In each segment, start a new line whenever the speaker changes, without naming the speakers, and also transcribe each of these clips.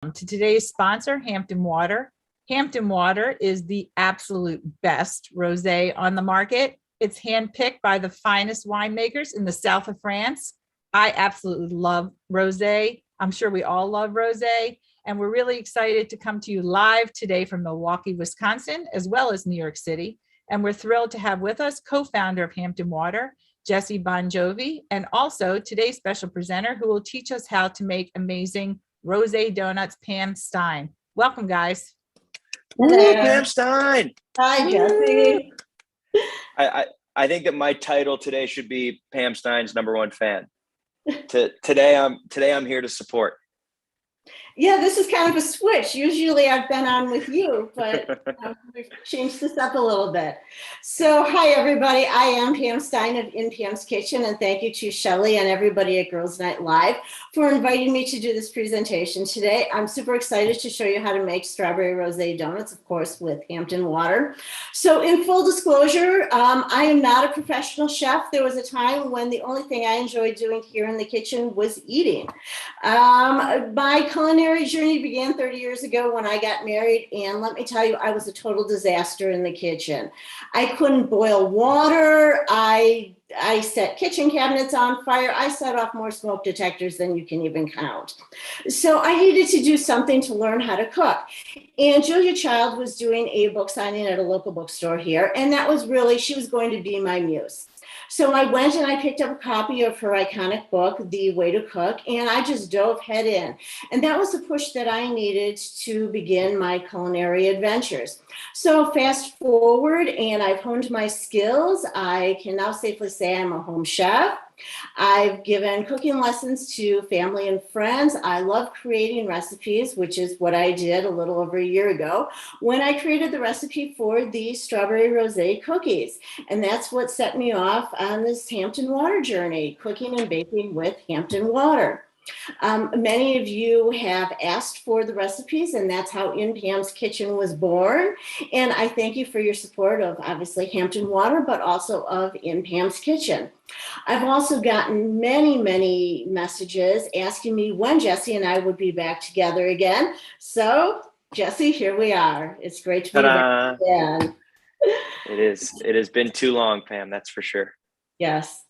To today's sponsor, Hampton Water. Hampton Water is the absolute best rosé on the market. It's handpicked by the finest winemakers in the south of France. I absolutely love rosé. I'm sure we all love rosé. And we're really excited to come to you live today from Milwaukee, Wisconsin, as well as New York City. And we're thrilled to have with us co-founder of Hampton Water, Jesse Bongiovi, and also today's special presenter who will teach us how to make amazing rosé donuts, Pam Stein. Welcome, guys.
Hello. Pam Stein.
Hi, Jesse.
I think that my title today should be Pam Stein's #1 fan. Today I'm here to support.
Yeah, this is kind of a switch. Usually I've been on with you, but we've changed this up a little bit. So hi, everybody. I am Pam Stein of In Pam's Kitchen, and thank you to Shelly and everybody at Girls Night Live for inviting me to do this presentation today. I'm super excited to show you how to make strawberry rosé donuts, of course, with Hampton Water. So in full disclosure, I am not a professional chef. There was a time when the only thing I enjoyed doing here in the kitchen was eating. My culinary journey began 30 years ago when I got married, and let me tell you, I was a total disaster in the kitchen. I couldn't boil water. I set kitchen cabinets on fire. I set off more smoke detectors than you can even count. So I needed to do something to learn how to cook. And Julia Child was doing a book signing at a local bookstore here, and that was really, she was going to be my muse. So I went and I picked up a copy of her iconic book, The Way to Cook, and I just dove head in. And that was the push that I needed to begin my culinary adventures. So fast forward, and I've honed my skills. I can now safely say I'm a home chef. I've given cooking lessons to family and friends. I love creating recipes, which is what I did a little over a year ago when I created the recipe for the strawberry rosé cookies. And that's what set me off on this Hampton Water journey, cooking and baking with Hampton Water. Many of you have asked for the recipes, and that's how In Pam's Kitchen was born. And I thank you for your support of obviously Hampton Water, but also of In Pam's Kitchen. I've also gotten many messages asking me when Jesse and I would be back together again. So Jesse, here we are. It's great to be back again.
It has been too long, Pam, that's for sure.
Yes.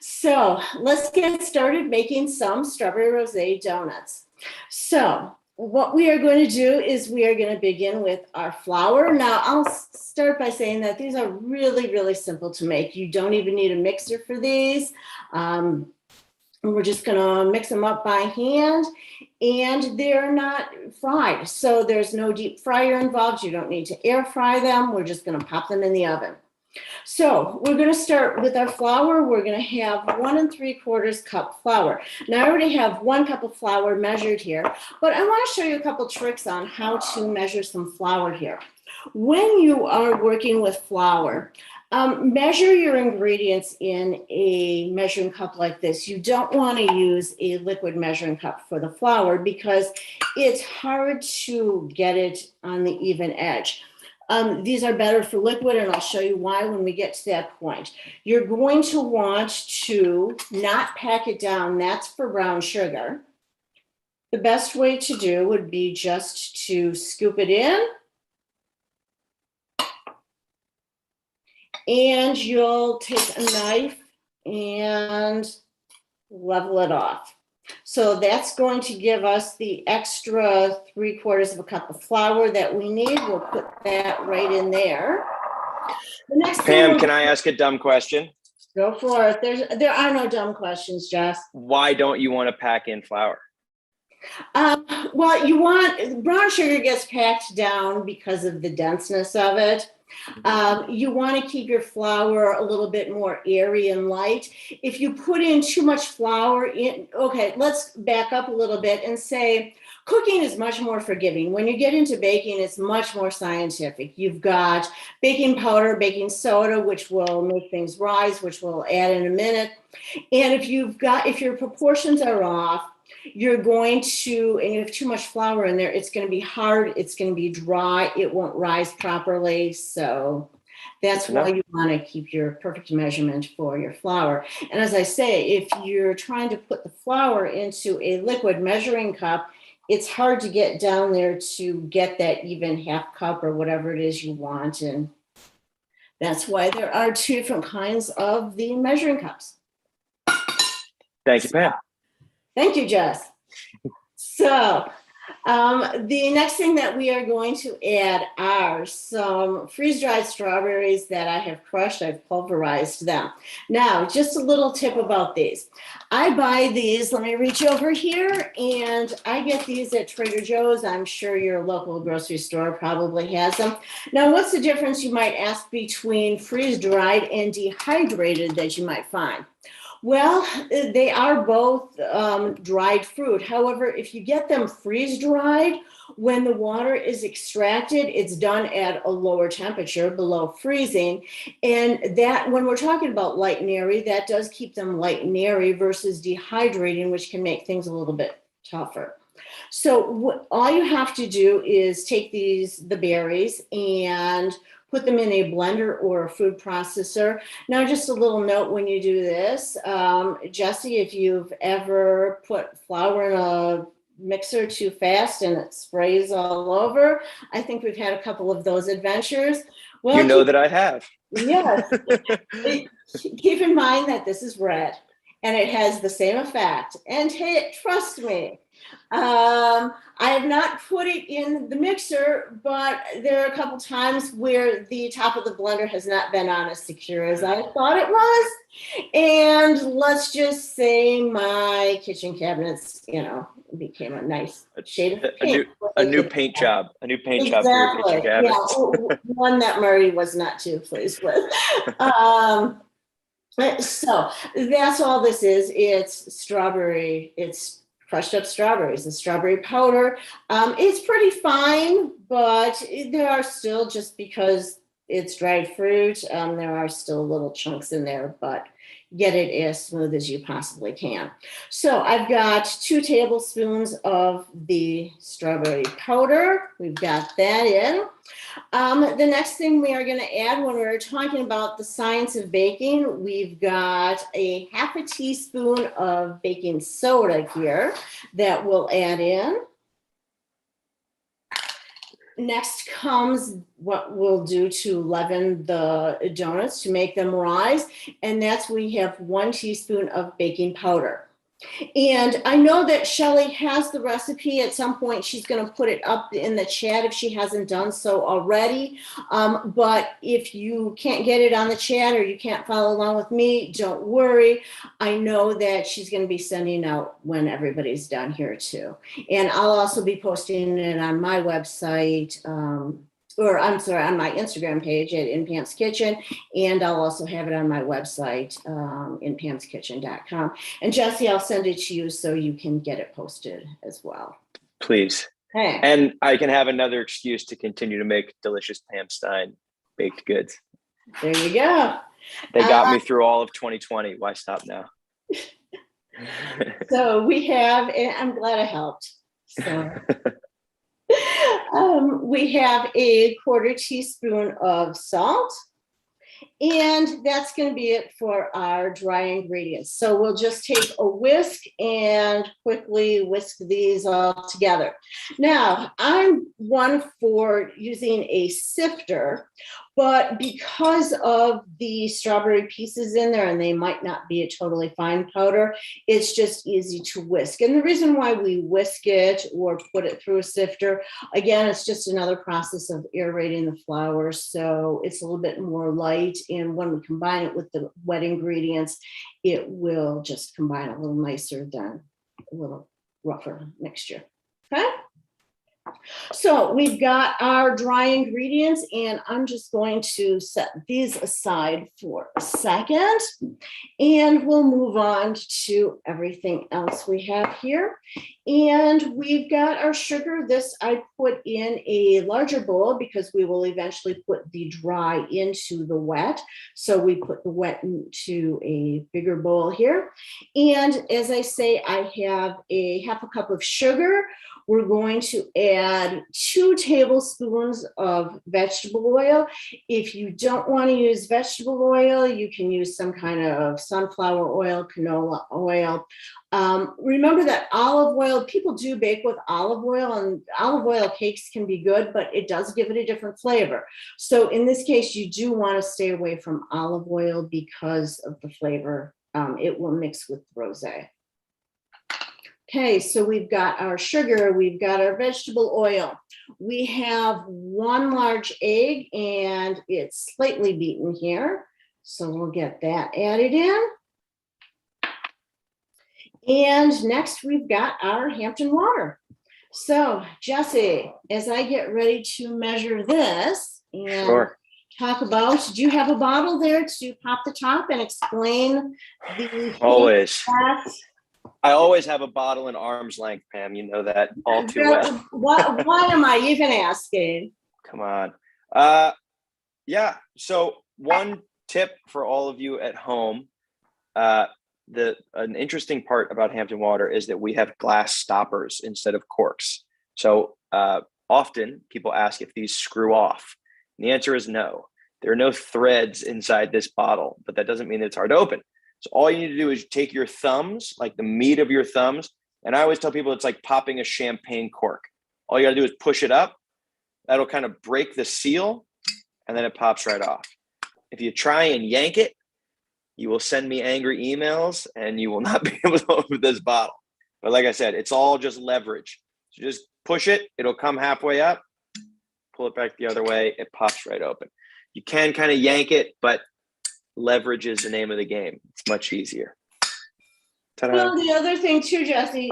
So let's get started making some strawberry rosé donuts. So what we are going to do is we are going to begin with our flour. Now I'll start by saying that these are really simple to make. You don't even need a mixer for these. We're just going to mix them up by hand, and they're not fried. So there's no deep fryer involved. You don't need to air fry them. We're just going to pop them in the oven. So we're going to start with our flour. We're going to have 1 3/4 cup flour. Now I already have 1 cup of flour measured here, but I want to show you a couple tricks on how to measure some flour here. When you are working with flour, measure your ingredients in a measuring cup like this. You don't want to use a liquid measuring cup for the flour because it's hard to get it on the even edge. These are better for liquid, and I'll show you why when we get to that point. You're going to want to not pack it down. That's for brown sugar. The best way to do would be just to scoop it in, and you'll take a knife and level it off. So that's going to give us the extra 3/4 cup of flour that we need. We'll put that right in there. The next
Pam, can I ask a dumb question?
Go for it. There are no dumb questions, Jess.
Why don't you want to pack in flour?
Well, brown sugar gets packed down because of the denseness of it. You want to keep your flour a little bit more airy and light. If you put in too much flour in, okay, let's back up a little bit and say cooking is much more forgiving. When you get into baking, it's much more scientific. You've got baking powder, baking soda, which will make things rise, which we'll add in a minute. And if your proportions are off, you're going to, and you have too much flour in there, it's going to be hard, it's going to be dry, it won't rise properly. So that's why you want to keep your perfect measurement for your flour. And as I say, if you're trying to put the flour into a liquid measuring cup, it's hard to get down there to get that even half cup or whatever it is you want. And that's why there are two different kinds of the measuring cups.
Thank you, Pam.
Thank you, Jess. So the next thing that we are going to add are some freeze-dried strawberries that I have crushed. I've pulverized them. Now, just a little tip about these. I buy these, let me reach over here, and I get these at Trader Joe's. I'm sure your local grocery store probably has them. Now, what's the difference, you might ask, between freeze-dried and dehydrated that you might find? Well, they are both dried fruit. However, if you get them freeze-dried, when the water is extracted, it's done at a lower temperature, below freezing. And that, when we're talking about light and airy, that does keep them light and airy versus dehydrating, which can make things a little bit tougher. So all you have to do is take the berries, and put them in a blender or a food processor. Now, just a little note when you do this, Jesse, if you've ever put flour in a mixer too fast and it sprays all over, I think we've had a couple of those adventures. Well,
you know that I have.
Yes. Keep in mind that this is red and it has the same effect. And hey, trust me, I have not put it in the mixer, but there are a couple times where the top of the blender has not been on as secure as I thought it was. And let's just say my kitchen cabinets, became a nice shade of pink.
A new paint job for your kitchen
Exactly.
cabinets.
Yeah, one that Murray was not too pleased with. So that's all this is. It's strawberry. It's crushed up strawberries, the strawberry powder. It's pretty fine, but there are still, just because it's dried fruit, there are still little chunks in there, but get it as smooth as you possibly can. So I've got 2 tablespoons of the strawberry powder. We've got that in. The next thing we are going to add, when we're talking about the science of baking, we've got a half a teaspoon of baking soda here that we'll add in. Next comes what we'll do to leaven the donuts to make them rise, and that's, we have 1 teaspoon of baking powder. And I know that Shelly has the recipe. At some point, she's going to put it up in the chat if she hasn't done so already. But if you can't get it on the chat or you can't follow along with me, don't worry. I know that she's going to be sending out when everybody's done here too. And I'll also be posting it on my website, on my Instagram page at In Pam's Kitchen, and I'll also have it on my website, inpamskitchen.com. And Jesse, I'll send it to you so you can get it posted as well.
Please.
Okay.
And I can have another excuse to continue to make delicious Pam Stein baked goods.
There you go.
They got me through all of 2020. Why stop now?
So we have, and I'm glad I helped. So. We have a 1/4 teaspoon of salt, and that's going to be it for our dry ingredients. So we'll just take a whisk and quickly whisk these all together. Now, I'm one for using a sifter, but because of the strawberry pieces in there, and they might not be a totally fine powder, it's just easy to whisk. And the reason why we whisk it or put it through a sifter, again, it's just another process of aerating the flour, so it's a little bit more light. And when we combine it with the wet ingredients, it will just combine a little nicer than a little rougher mixture. Okay. So we've got our dry ingredients, and I'm just going to set these aside for a second, and we'll move on to everything else we have here. And we've got our sugar. This I put in a larger bowl because we will eventually put the dry into the wet. So we put the wet into a bigger bowl here. And as I say, I have a 1/2 cup of sugar. We're going to add 2 tablespoons of vegetable oil. If you don't want to use vegetable oil, you can use some kind of sunflower oil, canola oil. Remember that olive oil, people do bake with olive oil, and olive oil cakes can be good, but it does give it a different flavor. So in this case, you do want to stay away from olive oil because of the flavor. It will mix with rosé. Okay, so we've got our sugar, we've got our vegetable oil. We have 1 large egg, and it's slightly beaten here. So we'll get that added in. And next we've got our Hampton Water. So Jesse, as I get ready to measure this and
Sure.
talk about, do you have a bottle there to pop the top and explain the
Always.
glass?
I always have a bottle in arm's length, Pam. You know that all too well.
Why am I even asking?
Come on. Yeah. So one tip for all of you at home, an interesting part about Hampton Water is that we have glass stoppers instead of corks. So often people ask if these screw off. And the answer is no. There are no threads inside this bottle, but that doesn't mean that it's hard to open. So all you need to do is take your thumbs, like the meat of your thumbs. And I always tell people it's like popping a champagne cork. All you got to do is push it up. That'll kind of break the seal, and then it pops right off. If you try and yank it, you will send me angry emails and you will not be able to open this bottle. But like I said, it's all just leverage. So just push it. It'll come halfway up, pull it back the other way. It pops right open. You can kind of yank it, but leverage is the name of the game. It's much easier. Ta-da.
Well, the other thing too, Jesse,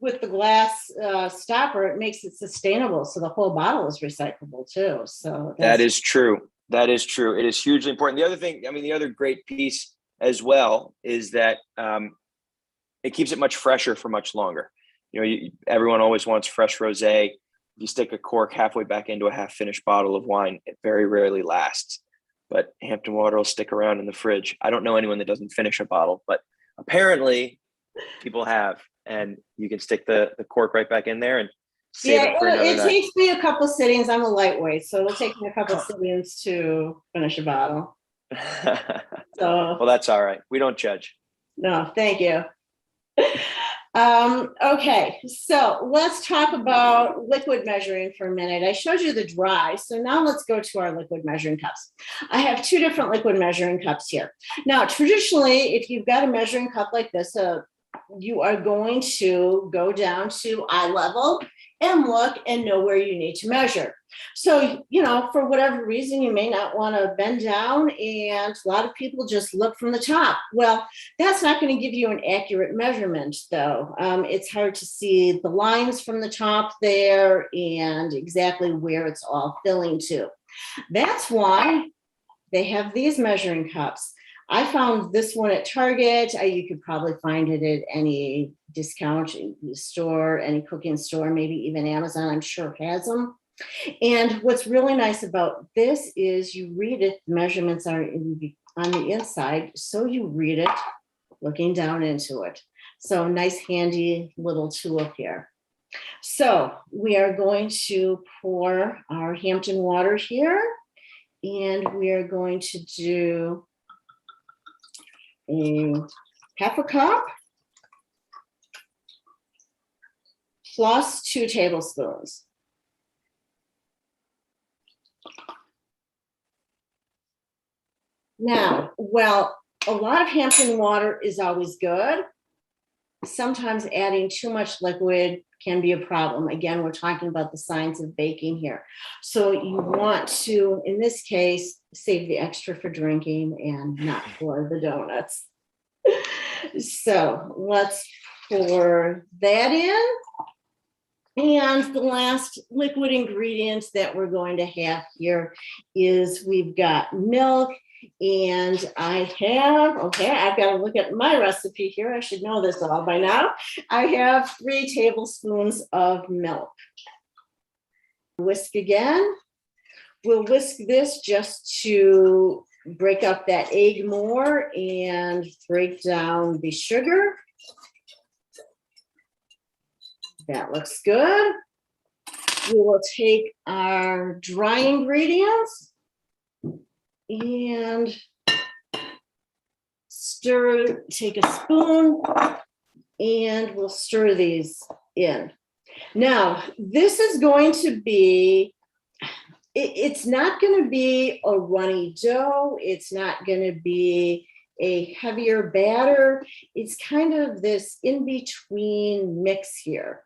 with the glass stopper, it makes it sustainable. So the whole bottle is recyclable too. So
that is true. That is true. It is hugely important. The other thing, the other great piece as well is that it keeps it much fresher for much longer. Everyone always wants fresh rosé. You stick a cork halfway back into a half-finished bottle of wine, it very rarely lasts. But Hampton Water will stick around in the fridge. I don't know anyone that doesn't finish a bottle, but apparently people have, and you can stick the cork right back in there and save it for another night.
Takes me a couple sittings. I'm a lightweight, so it'll take me a couple sittings to finish a bottle. So,
well, that's all right. We don't judge.
No, thank you. Okay, so let's talk about liquid measuring for a minute. I showed you the dry, so now let's go to our liquid measuring cups. I have 2 different liquid measuring cups here. Now, traditionally, if you've got a measuring cup like this, you are going to go down to eye level and look and know where you need to measure. So, for whatever reason, you may not want to bend down, and a lot of people just look from the top. Well, that's not going to give you an accurate measurement, though. It's hard to see the lines from the top there and exactly where it's all filling to. That's why they have these measuring cups. I found this one at Target. You could probably find it at any discount store, any cooking store, maybe even Amazon, I'm sure has them. And what's really nice about this is you read it, the measurements are on the inside, so you read it looking down into it. So nice, handy little tool here. So we are going to pour our Hampton Water here, and we are going to do a half a cup plus 2 tablespoons. Now, well, a lot of Hampton Water is always good. Sometimes adding too much liquid can be a problem. Again, we're talking about the science of baking here. So you want to, in this case, save the extra for drinking and not for the donuts. So let's pour that in. And the last liquid ingredient that we're going to have here is we've got milk. And I've got to look at my recipe here. I should know this all by now. I have 3 tablespoons of milk. Whisk again. We'll whisk this just to break up that egg more and break down the sugar. That looks good. We will take our dry ingredients and stir, take a spoon, and we'll stir these in. Now, this is going to be, it's not going to be a runny dough. It's not going to be a heavier batter. It's kind of this in-between mix here.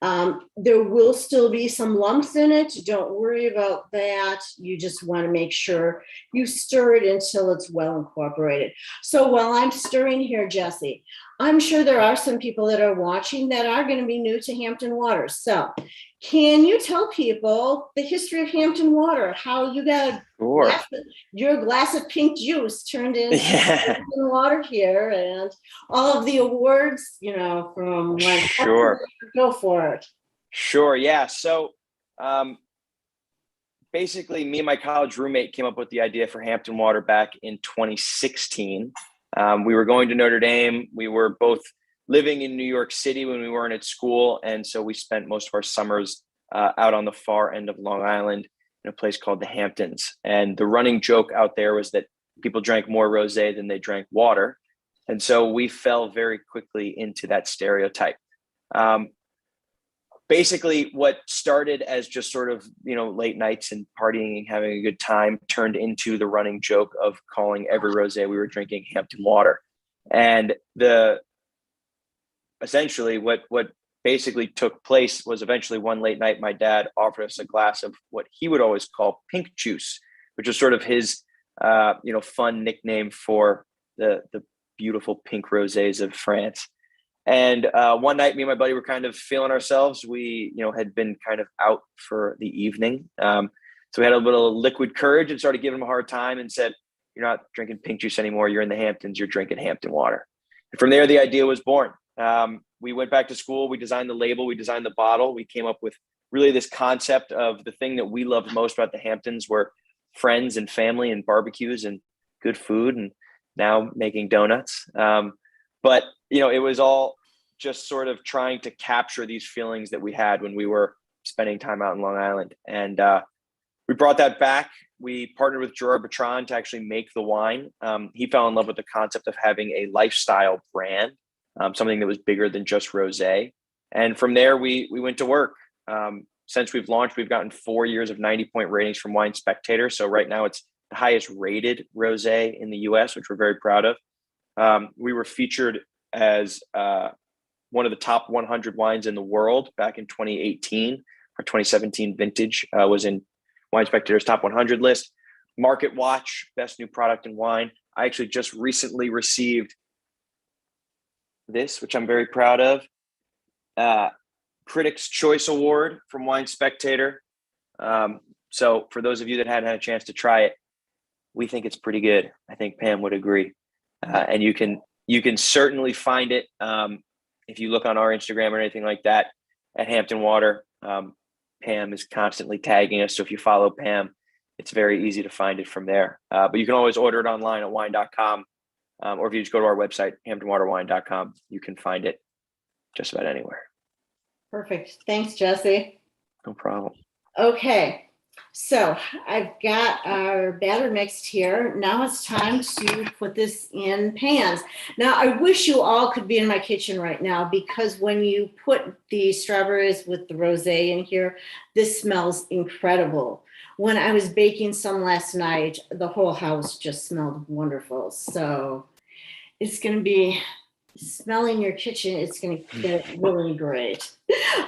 There will still be some lumps in it. Don't worry about that. You just want to make sure you stir it until it's well incorporated. So while I'm stirring here, Jesse, I'm sure there are some people that are watching that are going to be new to Hampton Water. So can you tell people the history of Hampton Water, how you got your glass of pink juice turned into Hampton Water here, and all of the awards, you know, from when go for it.
Sure. Yeah. So basically, me and my college roommate came up with the idea for Hampton Water back in 2016. We were going to Notre Dame. We were both living in New York City when we weren't at school. And so we spent most of our summers out on the far end of Long Island in a place called the Hamptons. And the running joke out there was that people drank more rosé than they drank water. And so we fell very quickly into that stereotype. Basically, what started as just sort of, you know, late nights and partying and having a good time turned into the running joke of calling every rosé we were drinking Hampton Water. And essentially what basically took place was eventually one late night, my dad offered us a glass of what he would always call pink juice, which was sort of his, fun nickname for the beautiful pink rosés of France. And one night, me and my buddy were kind of feeling ourselves. We, had been kind of out for the evening. So we had a little liquid courage and started giving him a hard time and said, "You're not drinking pink juice anymore. You're in the Hamptons. You're drinking Hampton Water." And from there, the idea was born. We went back to school. We designed the label. We designed the bottle. We came up with really this concept of the thing that we loved most about the Hamptons were friends and family and barbecues and good food, and now making donuts. But, it was all just sort of trying to capture these feelings that we had when we were spending time out in Long Island. And we brought that back. We partnered with Gerard Bertrand to actually make the wine. He fell in love with the concept of having a lifestyle brand, something that was bigger than just rosé. And from there, we went to work. Since we've launched, we've gotten 4 years of 90-point ratings from Wine Spectator. So right now it's the highest rated rosé in the US, which we're very proud of. We were featured as one of the top 100 wines in the world back in 2018. Our 2017 vintage was in Wine Spectator's top 100 list. Market Watch, best new product in wine. I actually just recently received this, which I'm very proud of. Critics' Choice Award from Wine Spectator. So for those of you that hadn't had a chance to try it, we think it's pretty good. I think Pam would agree. And you can certainly find it if you look on our Instagram or anything like that at Hampton Water. Pam is constantly tagging us. So if you follow Pam, it's very easy to find it from there. But you can always order it online at wine.com. Or if you just go to our website, hamptonwaterwine.com, you can find it just about anywhere.
Perfect. Thanks, Jesse.
No problem.
Okay. So I've got our batter mixed here. Now it's time to put this in pans. Now I wish you all could be in my kitchen right now, because when you put the strawberries with the rosé in here, this smells incredible. When I was baking some last night, the whole house just smelled wonderful. So it's going to be smelling your kitchen. It's going to get really great.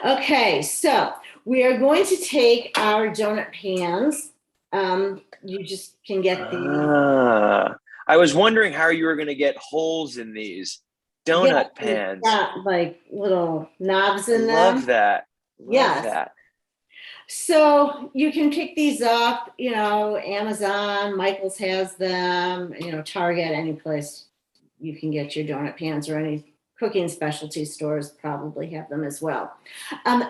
Okay, so we are going to take our donut pans. You just can get the.
I was wondering how you were going to get holes in these donut pans.
Got like little knobs in them.
Love that.
Yes.
That.
So you can pick these up, Amazon, Michael's has them, Target, any place you can get your donut pans or any cooking specialty stores probably have them as well.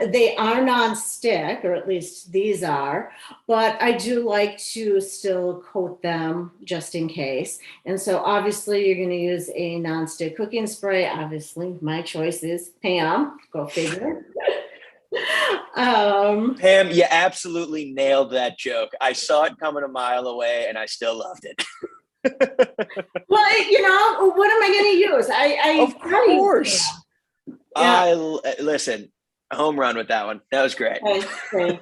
They are non-stick, or at least these are, but I do like to still coat them just in case. And so obviously you're going to use a non-stick cooking spray. Obviously my choice is Pam, go figure.
Pam, you absolutely nailed that joke. I saw it coming a mile away and I still loved it.
Well, you know, what am I going to use?
Of course.
Yeah.
Listen, home run with that one. That was great.
Okay.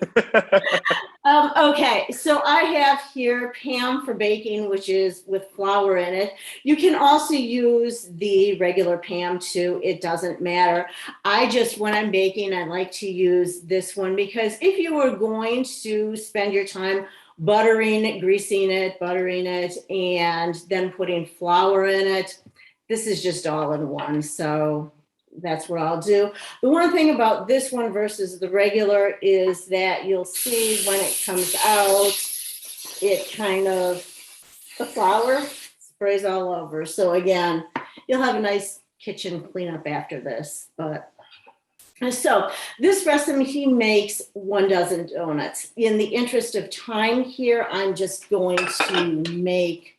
Okay, so I have here Pam for baking, which is with flour in it. You can also use the regular Pam too. It doesn't matter. When I'm baking, I like to use this one because if you were going to spend your time buttering it, greasing it, buttering it, and then putting flour in it, this is just all in one. So that's what I'll do. The one thing about this one versus the regular is that you'll see when it comes out, it kind of, the flour sprays all over. So again, you'll have a nice kitchen cleanup after this. But so this recipe makes 1 dozen donuts. In the interest of time here, I'm just going to make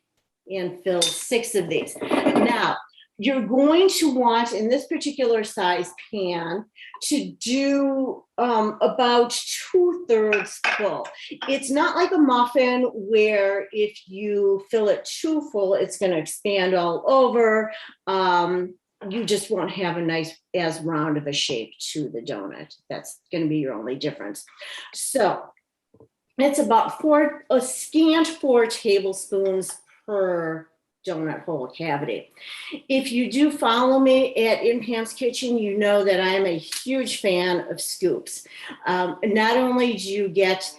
and fill 6 of these. Now, you're going to want, in this particular size pan, to do about 2/3 full. It's not like a muffin where if you fill it too full, it's going to expand all over. You just won't have a nice, as round of a shape to the donut. That's going to be your only difference. So it's about a scant 4 tablespoons per donut hole cavity. If you do follow me at In Pam's Kitchen, you know that I'm a huge fan of scoops. Not only do you get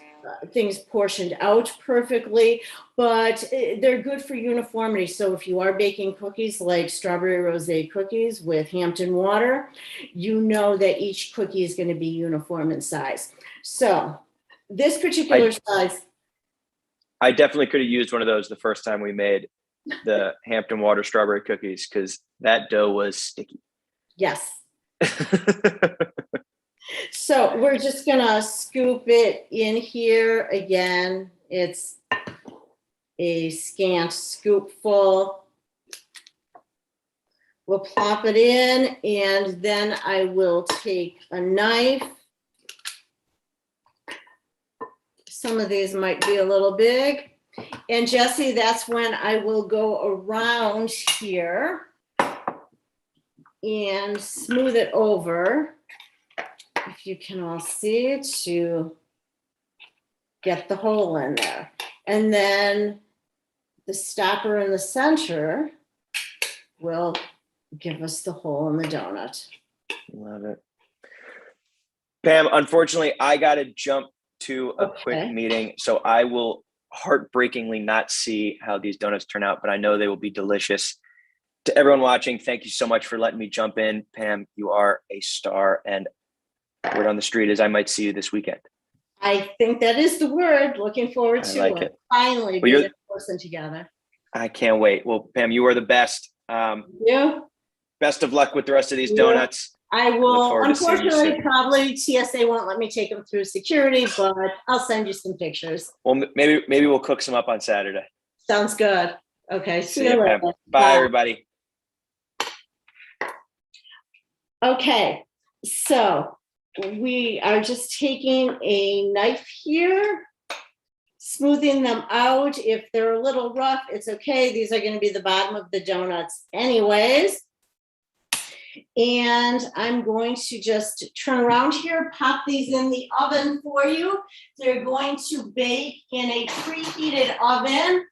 things portioned out perfectly, but they're good for uniformity. So if you are baking cookies like strawberry rosé cookies with Hampton Water, you know that each cookie is going to be uniform in size. So this particular size.
I definitely could have used one of those the first time we made the Hampton Water strawberry cookies because that dough was sticky.
Yes. So we're just gonna scoop it in here. Again, it's a scant scoopful. We'll plop it in, and then I will take a knife. Some of these might be a little big. And Jesse, that's when I will go around here and smooth it over, if you can all see, to get the hole in there. And then the stopper in the center will give us the hole in the donut.
Love it. Pam, unfortunately, I got to jump to a quick meeting, so I will heartbreakingly not see how these donuts turn out, but I know they will be delicious. To everyone watching, thank you so much for letting me jump in. Pam, you are a star, and word on the street is I might see you this weekend.
I think that is the word. Looking forward to it. Finally being in person together.
I can't wait. Well, Pam, you are the best.
Yeah.
Best of luck with the rest of these donuts.
I will. Unfortunately, probably TSA won't let me take them through security, but I'll send you some pictures.
Well, maybe we'll cook some up on Saturday.
Sounds good. Okay.
See you later. Bye, everybody.
Okay. So we are just taking a knife here, smoothing them out. If they're a little rough, it's okay. These are going to be the bottom of the donuts anyways. And I'm going to just turn around here, pop these in the oven for you. They're going to bake in a preheated oven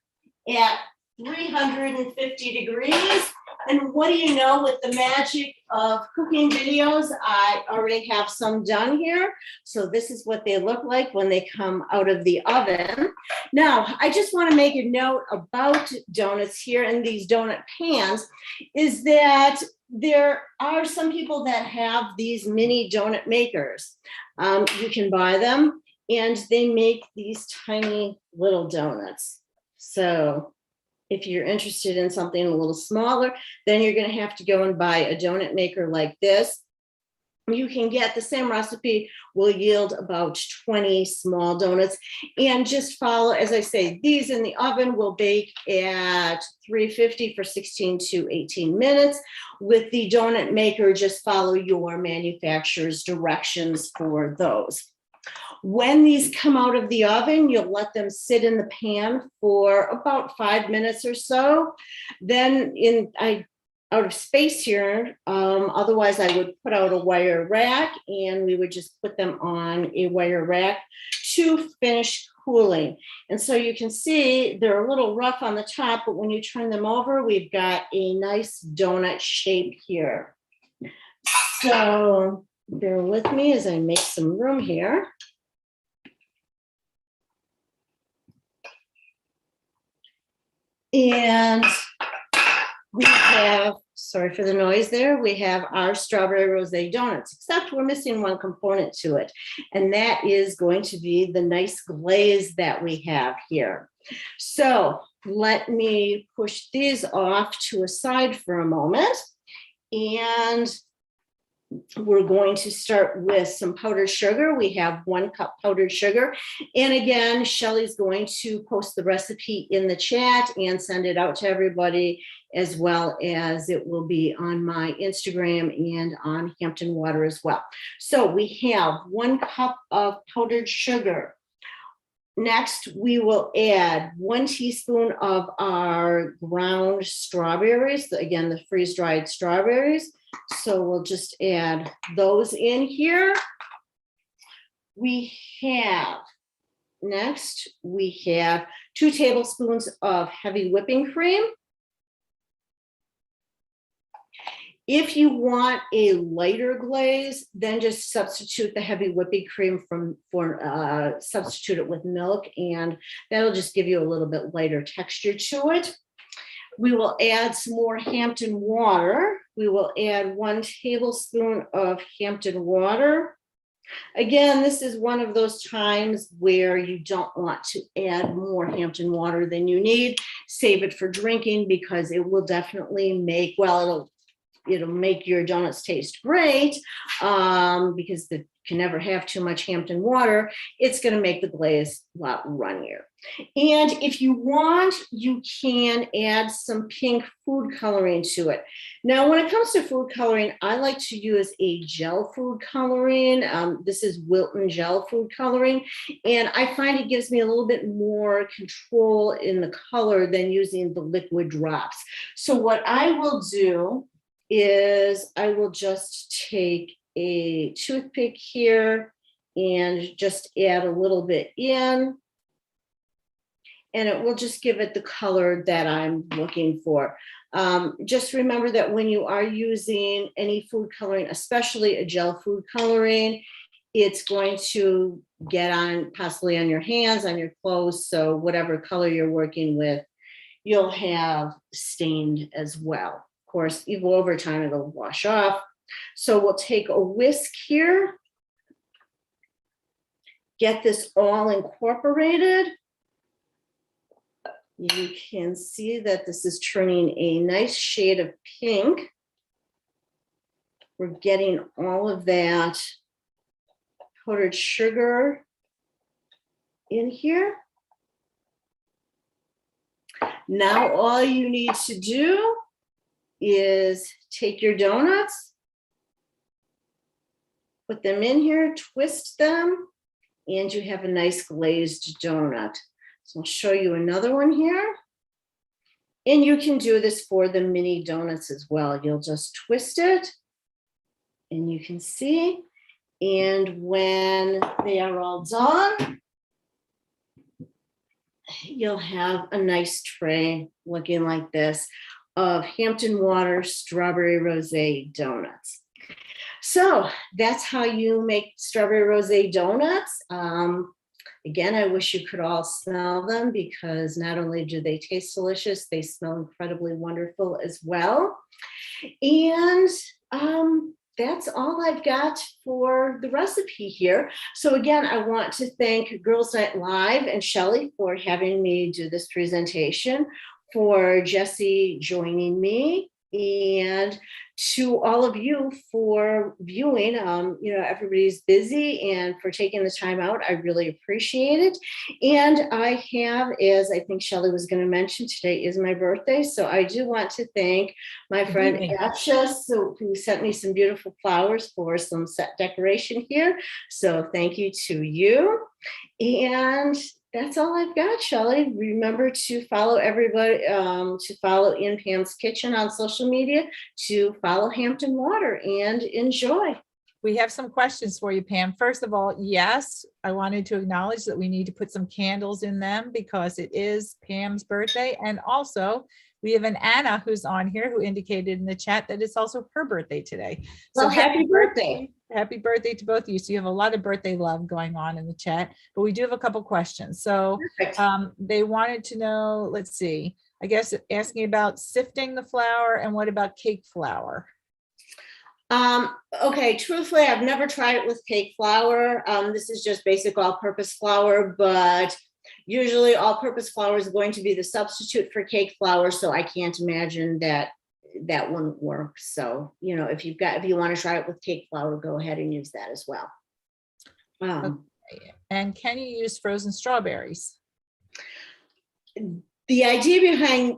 at 350 degrees. And what do you know, with the magic of cooking videos, I already have some done here. So this is what they look like when they come out of the oven. Now, I just want to make a note about donuts here in these donut pans, is that there are some people that have these mini donut makers. You can buy them, and they make these tiny little donuts. So If you're interested in something a little smaller, then you're going to have to go and buy a donut maker like this. You can get the same recipe will yield about 20 small donuts, and just follow, as I say, these in the oven will bake at 350 for 16 to 18 minutes. With the donut maker, just follow your manufacturer's directions for those. When these come out of the oven, you'll let them sit in the pan for about 5 minutes or so. Then out of space here, otherwise I would put out a wire rack, and we would just put them on a wire rack to finish cooling. And so you can see they're a little rough on the top, but when you turn them over, we've got a nice donut shape here. So bear with me as I make some room here. And we have, sorry for the noise there, we have our strawberry rosé donuts, except we're missing one component to it. And that is going to be the nice glaze that we have here. So let me push these off to a side for a moment. And we're going to start with some powdered sugar. We have 1 cup powdered sugar. And again, Shelly's going to post the recipe in the chat and send it out to everybody, as well as it will be on my Instagram and on Hampton Water as well. So we have 1 cup of powdered sugar. Next, we will add 1 teaspoon of our ground strawberries, again, the freeze-dried strawberries. So we'll just add those in here. Next, we have 2 tablespoons of heavy whipping cream. If you want a lighter glaze, then just substitute the heavy whipping cream substitute it with milk, and that'll just give you a little bit lighter texture to it. We will add some more Hampton water. We will add 1 tablespoon of Hampton water. Again, this is one of those times where you don't want to add more Hampton water than you need. Save it for drinking, because it will definitely make, well, it'll make your donuts taste great, because you can never have too much Hampton water. It's going to make the glaze a lot runnier. And if you want, you can add some pink food coloring to it. Now, when it comes to food coloring, I like to use a gel food coloring. This is Wilton gel food coloring, and I find it gives me a little bit more control in the color than using the liquid drops. So what I will do is I will just take a toothpick here and just add a little bit in, and it will just give it the color that I'm looking for. Just remember that when you are using any food coloring, especially a gel food coloring, it's going to get on possibly on your hands, on your clothes. So whatever color you're working with, you'll have stained as well. Of course, over time, it'll wash off. So we'll take a whisk here, get this all incorporated. You can see that this is turning a nice shade of pink. We're getting all of that powdered sugar in here. Now all you need to do is take your donuts, put them in here, twist them, and you have a nice glazed donut. So I'll show you another one here. And you can do this for the mini donuts as well. You'll just twist it, and you can see. And when they are all done, you'll have a nice tray looking like this of Hampton Water strawberry rosé donuts. So that's how you make strawberry rosé donuts. Again, I wish you could all smell them, because not only do they taste delicious, they smell incredibly wonderful as well. And that's all I've got for the recipe here. So again, I want to thank Girls Night Live and Shelly for having me do this presentation, for Jesse joining me, and to all of you for viewing. Everybody's busy, and for taking the time out, I really appreciate it. And I have, as I think Shelley was going to mention, today is my birthday, so I do want to thank my friend Asha, who sent me some beautiful flowers for some set decoration here. So thank you to you. And that's all I've got, Shelley. Remember to follow everybody, to follow In Pam's Kitchen on social media, to follow Hampton Water, and enjoy.
We have some questions for you, Pam. First of all, yes, I wanted to acknowledge that we need to put some candles in them because it is Pam's birthday. And also, we have an Anna who's on here who indicated in the chat that it's also her birthday today.
So happy birthday.
Happy birthday to both of you. So you have a lot of birthday love going on in the chat, but we do have a couple questions. So they wanted to know, let's see, I guess asking about sifting the flour and what about cake flour?
Okay, truthfully, I've never tried it with cake flour. This is just basic all-purpose flour, but usually all-purpose flour is going to be the substitute for cake flour, so I can't imagine that wouldn't work. So, if you want to try it with cake flour, go ahead and use that as well.
Okay. And can you use frozen strawberries?
The idea behind,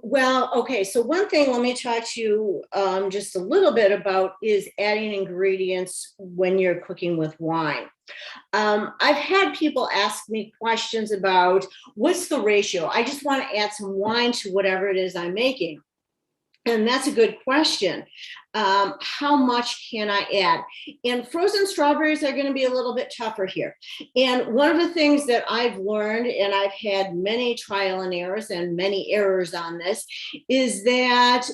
so one thing, let me talk to you just a little bit about is adding ingredients when you're cooking with wine. I've had people ask me questions about what's the ratio. I just want to add some wine to whatever it is I'm making. And that's a good question. How much can I add? And frozen strawberries are going to be a little bit tougher here. And one of the things that I've learned, and I've had many trial and errors and many errors on this, is that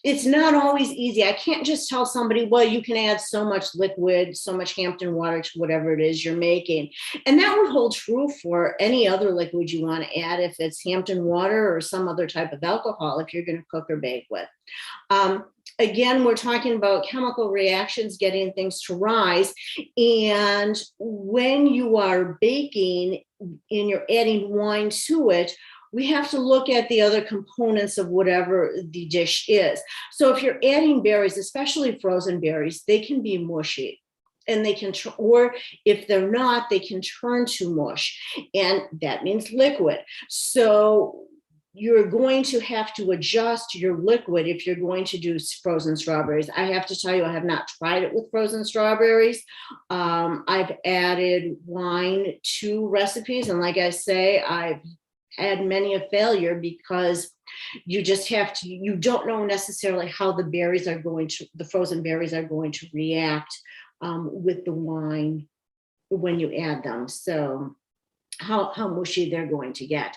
it's not always easy. I can't just tell somebody, well, you can add so much liquid, so much Hampton water to whatever it is you're making. And that would hold true for any other liquid you want to add, if it's Hampton water or some other type of alcohol, if you're going to cook or bake with. Again, we're talking about chemical reactions, getting things to rise. And when you are baking and you're adding wine to it, we have to look at the other components of whatever the dish is. So if you're adding berries, especially frozen berries, they can be mushy. And they can, or if they're not, they can turn to mush. And that means liquid. So you're going to have to adjust your liquid if you're going to do frozen strawberries. I have to tell you, I have not tried it with frozen strawberries. I've added wine to recipes. And like I say, I've had many a failure because you just have to, you don't know necessarily how the frozen berries are going to react with the wine when you add them. So how mushy they're going to get.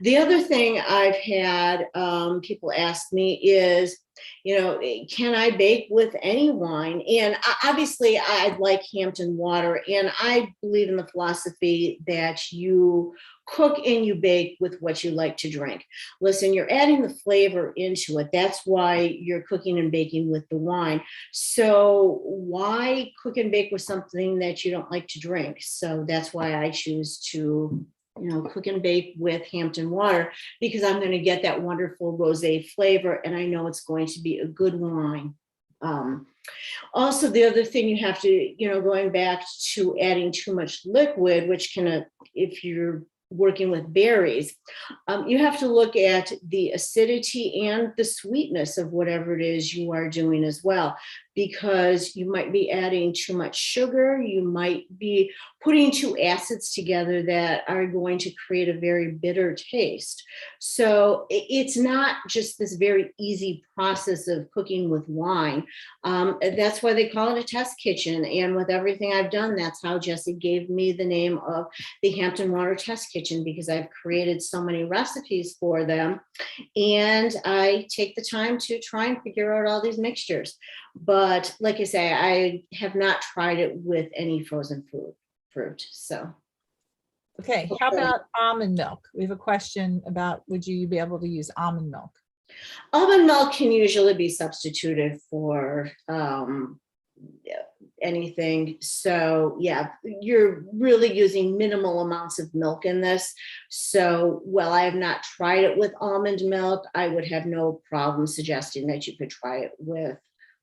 The other thing I've had people ask me is, can I bake with any wine? And obviously I like Hampton Water, and I believe in the philosophy that you cook and you bake with what you like to drink. Listen, you're adding the flavor into it. That's why you're cooking and baking with the wine. So why cook and bake with something that you don't like to drink? So that's why I choose to cook and bake with Hampton Water, because I'm going to get that wonderful rosé flavor, and I know it's going to be a good wine. Also, the other thing you have to, going back to adding too much liquid, which can, if you're working with berries, you have to look at the acidity and the sweetness of whatever it is you are doing as well, because you might be adding too much sugar, you might be putting two acids together that are going to create a very bitter taste. So it's not just this very easy process of cooking with wine. That's why they call it a test kitchen. And with everything I've done, that's how Jesse gave me the name of the Hampton Water Test Kitchen, because I've created so many recipes for them. And I take the time to try and figure out all these mixtures. But like I say, I have not tried it with any frozen fruit. So.
Okay, how about almond milk? We have a question about, would you be able to use almond milk?
Almond milk can usually be substituted for anything. So yeah, you're really using minimal amounts of milk in this. So while I have not tried it with almond milk, I would have no problem suggesting that you could try it with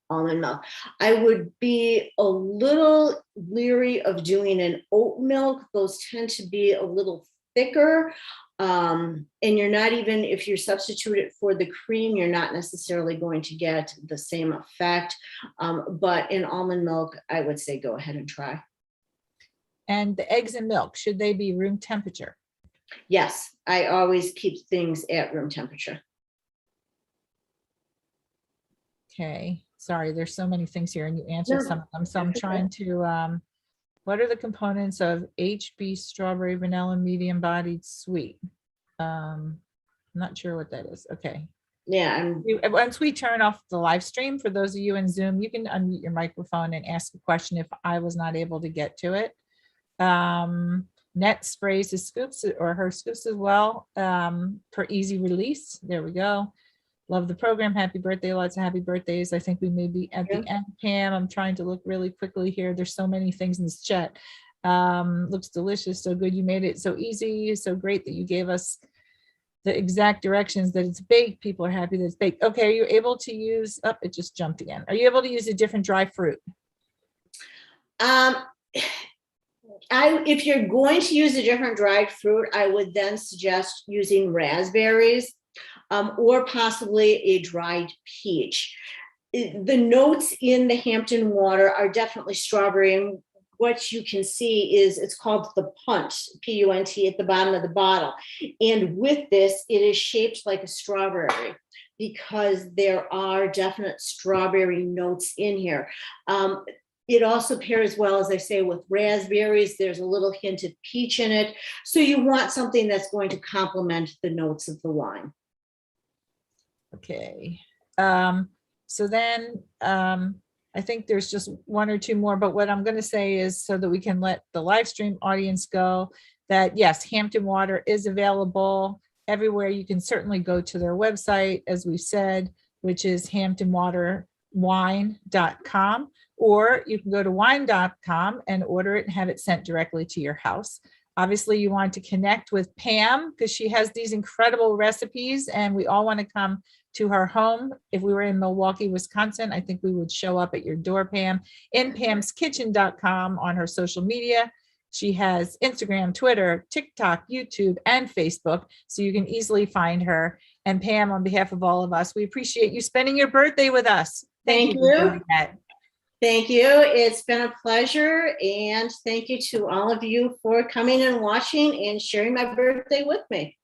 almond milk. I would be a little leery of doing an oat milk. Those tend to be a little thicker. And you're not even, if you substitute it for the cream, you're not necessarily going to get the same effect. But in almond milk, I would say go ahead and try.
And the eggs and milk, should they be room temperature?
Yes, I always keep things at room temperature.
Okay, sorry, there's so many things here and you answered
No,
some of them. So I'm
that's okay.
trying to, what are the components of HB strawberry vanilla medium bodied sweet? I'm not sure what that is. Okay.
Yeah, and
Once we turn off the live stream, for those of you in Zoom, you can unmute your microphone and ask a question if I was not able to get to it. Net sprays his scoops or her scoops as well, for easy release. There we go. Love the program. Happy birthday. Lots of happy birthdays. I think we may be at the end, Pam. I'm trying to look really quickly here. There's so many things in this chat. Looks delicious. So good. You made it so easy. So great that you gave us the exact directions that it's baked. People are happy that it's baked. Okay. Are you able to use, oh, it just jumped again. Are you able to use a different dry fruit?
if you're going to use a different dried fruit, I would then suggest using raspberries, or possibly a dried peach. The notes in the Hampton Water are definitely strawberry, and what you can see is it's called the punt, P-U-N-T, at the bottom of the bottle. And with this, it is shaped like a strawberry because there are definite strawberry notes in here. It also pairs well, as I say, with raspberries. There's a little hint of peach in it. So you want something that's going to complement the notes of the wine.
Okay. So then I think there's just one or two more, but what I'm going to say is so that we can let the live stream audience go that yes, Hampton Water is available everywhere. You can certainly go to their website, as we said, which is hamptonwaterwine.com, or you can go to wine.com and order it and have it sent directly to your house. Obviously, you want to connect with Pam because she has these incredible recipes and we all want to come to her home. If we were in Milwaukee, Wisconsin, I think we would show up at your door, Pam, in pamskitchen.com on her social media. She has Instagram, Twitter, TikTok, YouTube, and Facebook, so you can easily find her. And Pam, on behalf of all of us, we appreciate you spending your birthday with us.
Thank you.
For doing that.
Thank you. It's been a pleasure. And thank you to all of you for coming and watching and sharing my birthday with me.